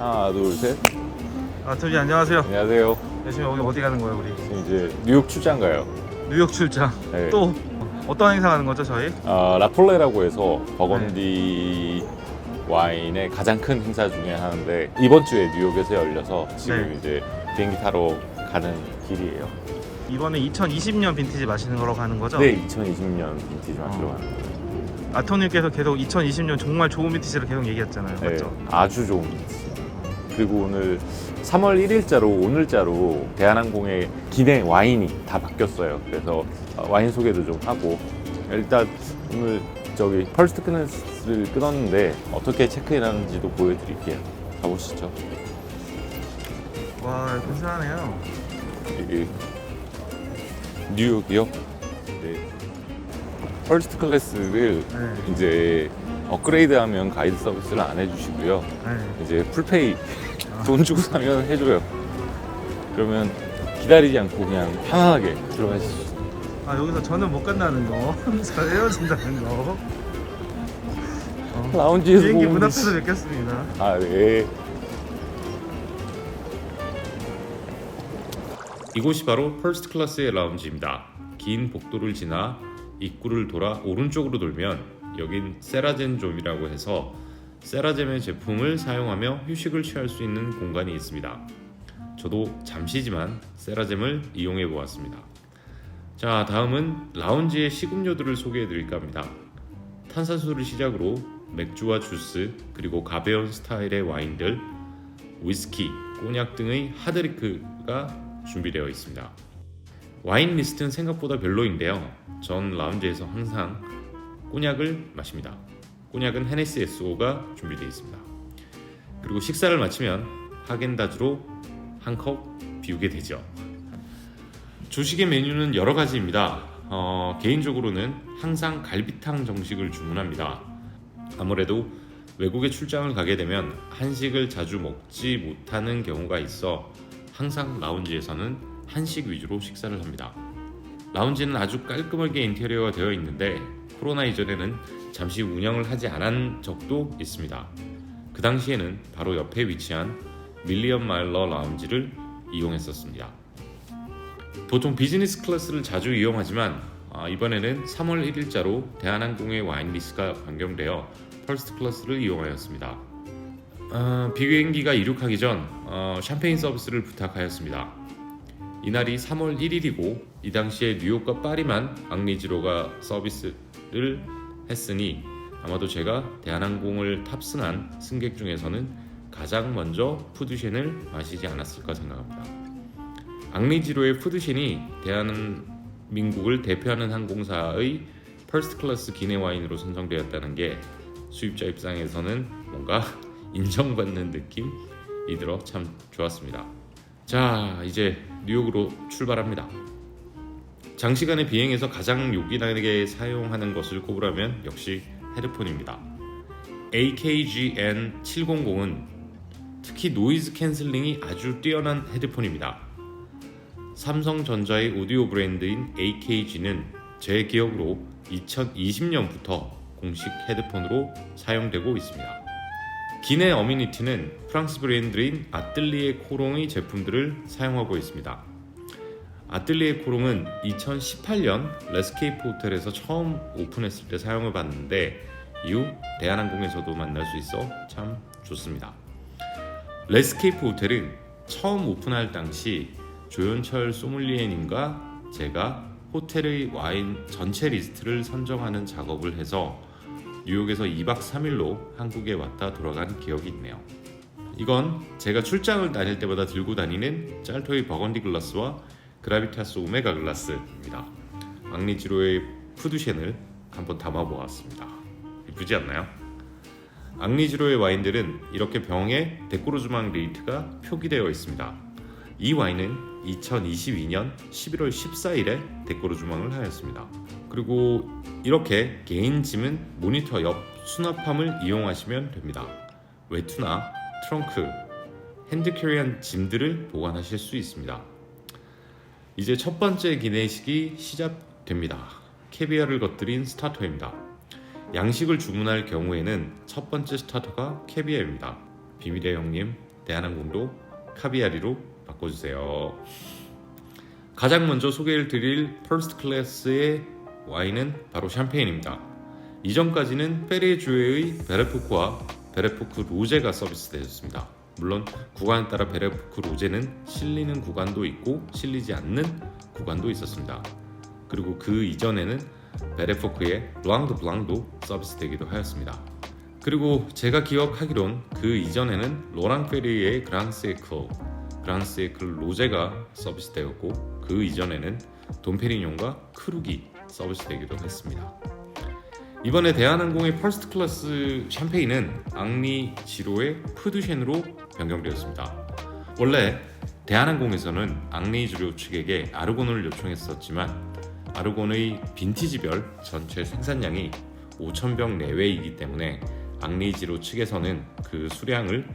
하나, 둘, 셋. 토니 안녕하세요. 안녕하세요. 열심히 오늘 어디 가는 거예요 우리? 지금 이제 뉴욕 출장 가요. 뉴욕 출장. 네. 또 어떤 행사 가는 거죠 저희? 라폴레라고 해서 버건디 와인의 가장 큰 행사 중에 하나인데 이번 주에 뉴욕에서 열려서 지금 네. 이제 비행기 타러 가는 길이에요. 이번에 2020년 빈티지 마시는 거로 가는 거죠? 네, 2020년 빈티지 마시러 가는 거예요. 아토님께서 계속 2020년 정말 좋은 빈티지를 계속 얘기했잖아요. 네, 맞죠? 아주 좋은 빈티지. 그리고 오늘 3월 1일자로 오늘자로 대한항공의 기내 와인이 다 바뀌었어요. 그래서 와인 소개도 좀 하고 일단 오늘 저기 퍼스트 클래스를 끊었는데 어떻게 체크인하는지도 보여드릴게요. 가보시죠. 와 근사하네요. 이게 뉴욕이요. 네. 퍼스트 클래스를 네. 이제 업그레이드하면 가이드 서비스를 안 해주시고요. 네. 이제 풀페이 돈 주고 사면 해줘요. 그러면 기다리지 않고 그냥 편안하게 들어가실 수 있어요. 여기서 저는 못 간다는 거, 저 헤어진다는 거. 라운지에서 비행기 보면 문 앞에서 뵙겠습니다. 아, 네. 이곳이 바로 퍼스트 클래스의 라운지입니다. 긴 복도를 지나 입구를 돌아 오른쪽으로 돌면 여긴 세라젬존이라고 해서 세라젬의 제품을 사용하며 휴식을 취할 수 있는 공간이 있습니다. 저도 잠시지만 세라젬을 이용해 보았습니다. 자, 다음은 라운지의 식음료들을 소개해 드릴까 합니다. 탄산수를 시작으로 맥주와 주스, 그리고 가벼운 스타일의 와인들, 위스키, 꼬냑 등의 하드리크가 준비되어 있습니다. 와인 리스트는 생각보다 별로인데요. 전 라운지에서 항상 꼬냑을 마십니다. 꼬냑은 헤네시 SO가 준비되어 있습니다. 그리고 식사를 마치면 하겐다즈로 한 컵 비우게 되죠. 조식의 메뉴는 여러 가지입니다. 개인적으로는 항상 갈비탕 정식을 주문합니다. 아무래도 외국에 출장을 가게 되면 한식을 자주 먹지 못하는 경우가 있어 항상 라운지에서는 한식 위주로 식사를 합니다. 라운지는 아주 깔끔하게 인테리어가 되어 있는데 코로나 이전에는 잠시 운영을 하지 않은 적도 있습니다. 그 당시에는 바로 옆에 위치한 밀리언 마일러 라운지를 이용했었습니다. 보통 비즈니스 클래스를 자주 이용하지만 이번에는 3월 1일자로 대한항공의 와인 리스트가 변경되어 퍼스트 클래스를 이용하였습니다. 비행기가 이륙하기 전 샴페인 서비스를 부탁하였습니다. 이날이 3월 1일이고 이 당시에 뉴욕과 파리만 앙리지로가 서비스를 했으니 아마도 제가 대한항공을 탑승한 승객 중에서는 가장 먼저 푸드쉔을 마시지 않았을까 생각합니다. 앙리지로의 푸드쉔이 대한민국을 대표하는 항공사의 퍼스트 클래스 기내 와인으로 선정되었다는 게 수입자 입장에서는 뭔가 인정받는 느낌이 들어 참 좋았습니다. 자, 이제 뉴욕으로 출발합니다. 장시간의 비행에서 가장 요긴하게 사용하는 것을 꼽으라면 역시 헤드폰입니다. AKG-N700은 특히 노이즈 캔슬링이 아주 뛰어난 헤드폰입니다. 삼성전자의 오디오 브랜드인 AKG는 제 기억으로 2020년부터 공식 헤드폰으로 사용되고 있습니다. 기내 어미니티는 프랑스 브랜드인 아뜰리에 코롱의 제품들을 사용하고 있습니다. 아뜰리에 코롱은 2018년 레스케이프 호텔에서 처음 오픈했을 때 사용해 봤는데 이후 대한항공에서도 만날 수 있어 참 좋습니다. 레스케이프 호텔은 처음 오픈할 당시 조현철 소믈리에님과 제가 호텔의 와인 전체 리스트를 선정하는 작업을 해서 뉴욕에서 2박 3일로 한국에 왔다 돌아간 기억이 있네요. 이건 제가 출장을 다닐 때마다 들고 다니는 짤토의 버건디 글라스와 그라비타스 오메가 글라스입니다. 앙리지로의 푸드쉔을 한번 담아보았습니다. 이쁘지 않나요? 앙리지로의 와인들은 이렇게 병에 데코르주망 레이트가 표기되어 있습니다. 이 와인은 2022년 11월 14일에 데코르주망을 하였습니다. 그리고 이렇게 개인 짐은 모니터 옆 수납함을 이용하시면 됩니다. 외투나 트렁크, 핸드캐리한 짐들을 보관하실 수 있습니다. 이제 첫 번째 기내식이 시작됩니다. 캐비어를 곁들인 스타터입니다. 양식을 주문할 경우에는 첫 번째 스타터가 캐비어입니다. 비밀의 형님 대한항공도 카비아리로 바꿔주세요. 가장 먼저 소개를 드릴 퍼스트 클래스의 와인은 바로 샴페인입니다. 이전까지는 페레주에의 베레포크와 베레포크 로제가 서비스되었습니다. 물론 구간에 따라 베레포크 로제는 실리는 구간도 있고 실리지 않는 구간도 있었습니다. 그리고 그 이전에는 베레포크의 블랑 드 블랑도 서비스되기도 하였습니다. 그리고 제가 기억하기론 그 이전에는 로랑 페리의 그랑시에클 로제가 서비스되었고 그 이전에는 돈페리뇽과 크루기 서비스되기도 했습니다. 이번에 대한항공의 퍼스트 클래스 샴페인은 앙리 지로의 푸드셴으로 변경되었습니다. 원래 대한항공에서는 앙리 지로 측에게 아르곤을 요청했었지만 아르곤의 빈티지별 전체 생산량이 5,000병 내외이기 때문에 앙리 지로 측에서는 그 수량을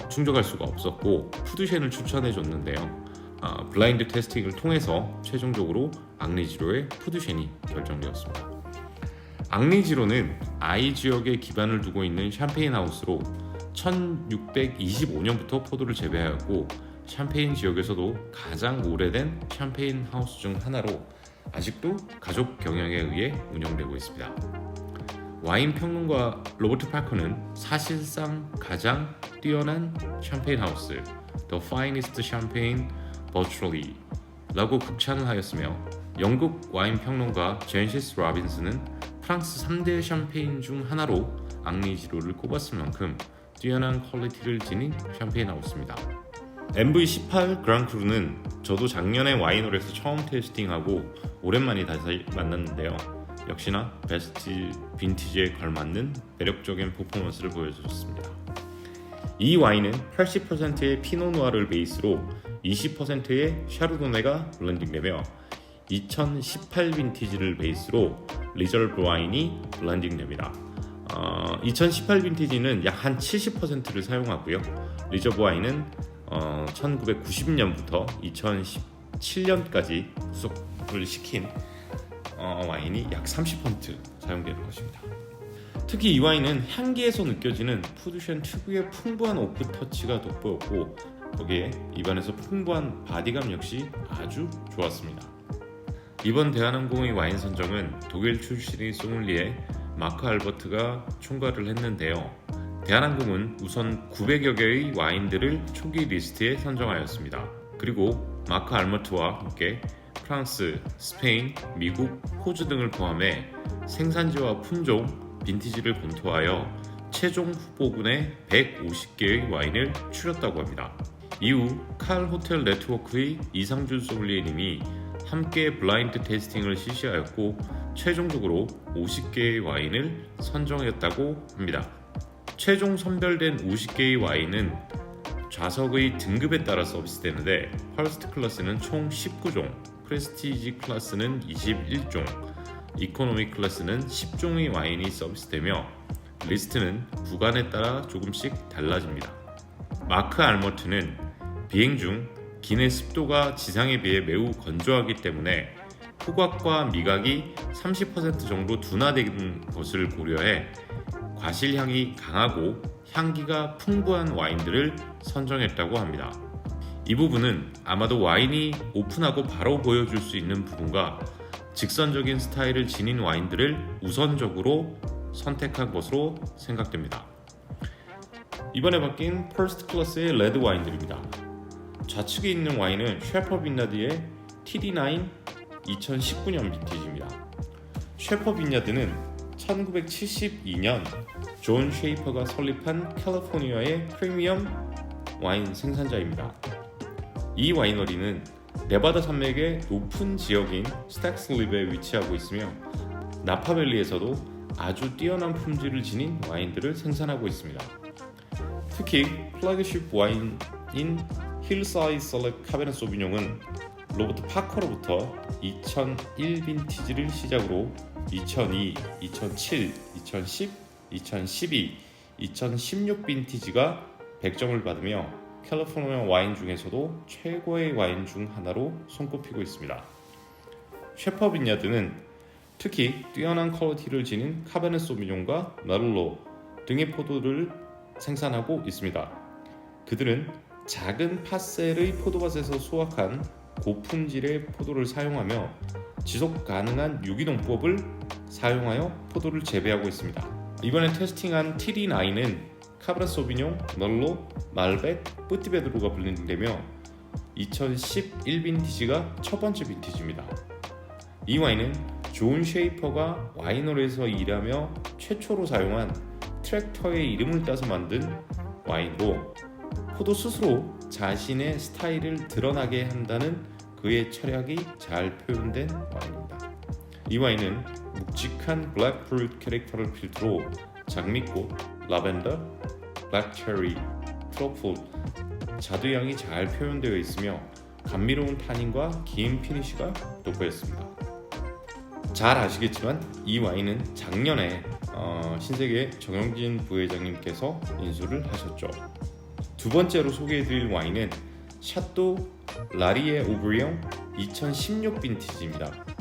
충족할 수가 없었고 푸드셴을 추천해 줬는데요. 블라인드 테스팅을 통해서 최종적으로 앙리 지로의 푸드셴이 결정되었습니다. 앙리 지로는 아이 지역에 기반을 두고 있는 샴페인 하우스로 1625년부터 포도를 재배하였고 샴페인 지역에서도 가장 오래된 샴페인 하우스 중 하나로 아직도 가족 경영에 의해 운영되고 있습니다. 와인 평론가 로버트 파커는 사실상 가장 뛰어난 샴페인 하우스, The Finest Champagne Virtually 라고 극찬을 하였으며 영국 와인 평론가 젠시스 라빈스는 프랑스 3대 샴페인 중 하나로 앙리 지로를 꼽았을 만큼 뛰어난 퀄리티를 지닌 샴페인 하우스입니다. MV18 그랑크루는 저도 작년에 와이너리에서 처음 테이스팅하고 오랜만에 다시 만났는데요. 역시나 베스트 빈티지에 걸맞는 매력적인 퍼포먼스를 보여줬습니다. 이 와인은 80%의 피노누아르를 베이스로 20%의 샤르도네가 블렌딩되며 2018 빈티지를 베이스로 리저브 와인이 블렌딩됩니다. 2018 빈티지는 약 한 70%를 사용하고요. 리저브 와인은 1990년부터 2017년까지 구속을 시킨 와인이 약 30% 사용되는 것입니다. 특히 이 와인은 향기에서 느껴지는 푸드셴 특유의 풍부한 오프 터치가 돋보였고 거기에 입안에서 풍부한 바디감 역시 아주 좋았습니다. 이번 대한항공의 와인 선정은 독일 출신의 소믈리에 마크 알버트가 총괄을 했는데요. 대한항공은 우선 900여 개의 와인들을 초기 리스트에 선정하였습니다. 그리고 마크 알버트와 함께 프랑스, 스페인, 미국, 호주 등을 포함해 생산지와 품종, 빈티지를 검토하여 최종 후보군에 150개의 와인을 추렸다고 합니다. 이후 칼 호텔 네트워크의 이상준 소믈리에님이 함께 블라인드 테이스팅을 실시하였고 최종적으로 50개의 와인을 선정했다고 합니다. 최종 선별된 50개의 와인은 좌석의 등급에 따라 서비스되는데 퍼스트 클래스는 총 19종, 프레스티지 클래스는 21종, 이코노미 클래스는 10종의 와인이 서비스되며 리스트는 구간에 따라 조금씩 달라집니다. 마크 알머트는 비행 중 기내 습도가 지상에 비해 매우 건조하기 때문에 후각과 미각이 30% 정도 둔화된 것을 고려해 과실향이 강하고 향기가 풍부한 와인들을 선정했다고 합니다. 이 부분은 아마도 와인이 오픈하고 바로 보여줄 수 있는 부분과 직선적인 스타일을 지닌 와인들을 우선적으로 선택한 것으로 생각됩니다. 이번에 바뀐 퍼스트 클래스의 레드 와인들입니다. 좌측에 있는 와인은 셰퍼 빈야드의 TD9 2019년 빈티지입니다. 셰퍼 빈야드는 1972년 존 쉐이퍼가 설립한 캘리포니아의 프리미엄 와인 생산자입니다. 이 와이너리는 네바다 산맥의 높은 지역인 스택슬립에 위치하고 있으며 나파밸리에서도 아주 뛰어난 품질을 지닌 와인들을 생산하고 있습니다. 특히 플래그십 와인인 힐사이드 셀렉 카베르네 소비뇽은 로버트 파커로부터 2001 빈티지를 시작으로 2002, 2007, 2010, 2012, 2016 빈티지가 100점을 받으며 캘리포니아 와인 중에서도 최고의 와인 중 하나로 손꼽히고 있습니다. 셰퍼 빈야드는 특히 뛰어난 퀄리티를 지닌 카베르네 소비뇽과 메를로 등의 포도를 생산하고 있습니다. 그들은 작은 파셀의 포도밭에서 수확한 고품질의 포도를 사용하며 지속 가능한 유기농법을 사용하여 포도를 재배하고 있습니다. 이번에 테스팅한 TD9은 카브라 소비뇽, 멀로, 말벡, 뿌띠베드로가 블렌딩되며 2011 빈티지가 첫 번째 빈티지입니다. 이 와인은 존 쉐이퍼가 와이너리에서 일하며 최초로 사용한 트랙터의 이름을 따서 만든 와인으로 포도 스스로 자신의 스타일을 드러나게 한다는 그의 철학이 잘 표현된 와인입니다. 이 와인은 묵직한 블랙프루트 캐릭터를 필두로 장미꽃, 라벤더, 블랙체리, 트러플, 자두향이 잘 표현되어 있으며 감미로운 타닌과 긴 피니쉬가 돋보였습니다. 잘 아시겠지만 이 와인은 작년에 신세계 정영진 부회장님께서 인수를 하셨죠. 두 번째로 소개해드릴 와인은 샤또 라리에 오브리옹 2016 빈티지입니다.